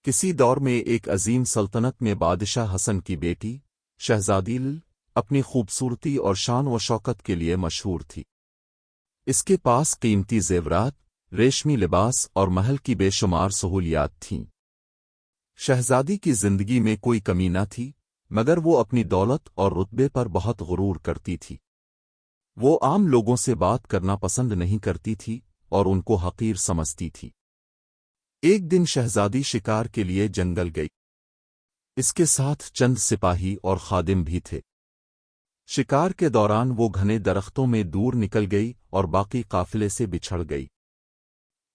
کسی دور میں ایک عظیم سلطنت میں بادشاہ حسن کی بیٹی شہزادی اپنی خوبصورتی اور شان و شوکت کے لیے مشہور تھی۔ اس کے پاس قیمتی زیورات، ریشمی لباس اور محل کی بے شمار سہولیات تھیں۔ شہزادی کی زندگی میں کوئی کمی نہ تھی، مگر وہ اپنی دولت اور رتبے پر بہت غرور کرتی تھی۔ وہ عام لوگوں سے بات کرنا پسند نہیں کرتی تھی اور ان کو حقیر سمجھتی تھی۔ ایک دن شہزادی شکار کے لیے جنگل گئی۔ اس کے ساتھ چند سپاہی اور خادم بھی تھے۔ شکار کے دوران وہ گھنے درختوں میں دور نکل گئی اور باقی قافلے سے بچھڑ گئی۔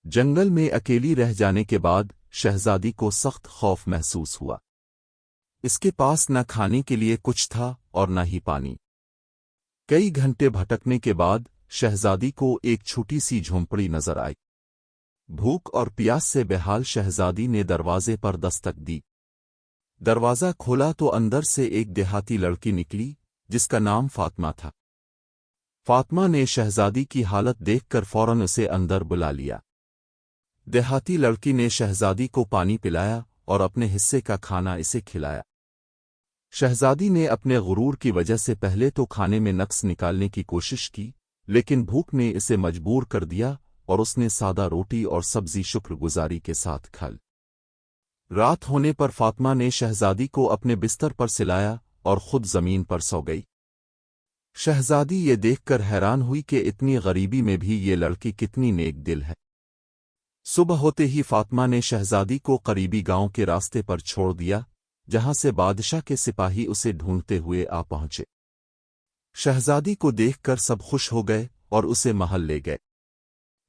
جنگل میں اکیلی رہ جانے کے بعد شہزادی کو سخت خوف محسوس ہوا۔ اس کے پاس نہ کھانے کے لیے کچھ تھا اور نہ ہی پانی۔ کئی گھنٹے بھٹکنے کے بعد شہزادی کو ایک چھوٹی سی جھونپڑی نظر آئی۔ بھوک اور پیاس سے بےحال شہزادی نے دروازے پر دستک دی۔ دروازہ کھولا تو اندر سے ایک دیہاتی لڑکی نکلی جس کا نام فاطمہ تھا۔ فاطمہ نے شہزادی کی حالت دیکھ کر فوراً اسے اندر بلا لیا۔ دیہاتی لڑکی نے شہزادی کو پانی پلایا اور اپنے حصے کا کھانا اسے کھلایا۔ شہزادی نے اپنے غرور کی وجہ سے پہلے تو کھانے میں نقص نکالنے کی کوشش کی، لیکن بھوک نے اسے مجبور کر دیا اور اس نے سادہ روٹی اور سبزی شکر گزاری کے ساتھ کھا لی۔ رات ہونے پر فاطمہ نے شہزادی کو اپنے بستر پر سلایا اور خود زمین پر سو گئی۔ شہزادی یہ دیکھ کر حیران ہوئی کہ اتنی غریبی میں بھی یہ لڑکی کتنی نیک دل ہے۔ صبح ہوتے ہی فاطمہ نے شہزادی کو قریبی گاؤں کے راستے پر چھوڑ دیا، جہاں سے بادشاہ کے سپاہی اسے ڈھونڈتے ہوئے آ پہنچے۔ شہزادی کو دیکھ کر سب خوش ہو گئے اور اسے محل لے گئے۔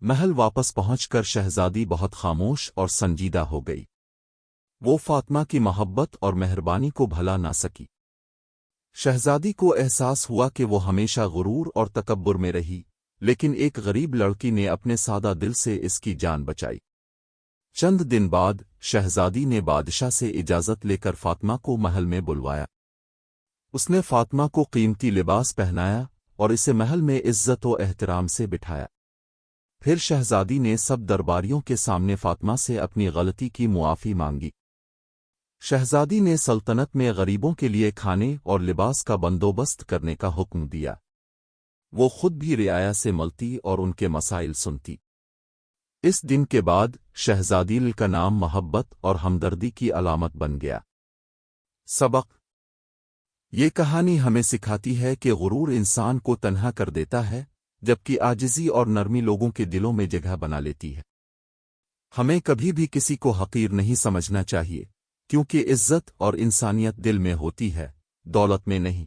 محل واپس پہنچ کر شہزادی بہت خاموش اور سنجیدہ ہو گئی۔ وہ فاطمہ کی محبت اور مہربانی کو بھلا نہ سکی۔ شہزادی کو احساس ہوا کہ وہ ہمیشہ غرور اور تکبر میں رہی، لیکن ایک غریب لڑکی نے اپنے سادہ دل سے اس کی جان بچائی۔ چند دن بعد شہزادی نے بادشاہ سے اجازت لے کر فاطمہ کو محل میں بلوایا۔ اس نے فاطمہ کو قیمتی لباس پہنایا اور اسے محل میں عزت و احترام سے بٹھایا۔ پھر شہزادی نے سب درباریوں کے سامنے فاطمہ سے اپنی غلطی کی معافی مانگی۔ شہزادی نے سلطنت میں غریبوں کے لیے کھانے اور لباس کا بندوبست کرنے کا حکم دیا۔ وہ خود بھی رعایا سے ملتی اور ان کے مسائل سنتی۔ اس دن کے بعد شہزادی کا نام محبت اور ہمدردی کی علامت بن گیا۔ سبق: یہ کہانی ہمیں سکھاتی ہے کہ غرور انسان کو تنہا کر دیتا ہے، جبکہ عاجزی اور نرمی لوگوں کے دلوں میں جگہ بنا لیتی ہے۔ ہمیں کبھی بھی کسی کو حقیر نہیں سمجھنا چاہیے، کیونکہ عزت اور انسانیت دل میں ہوتی ہے، دولت میں نہیں۔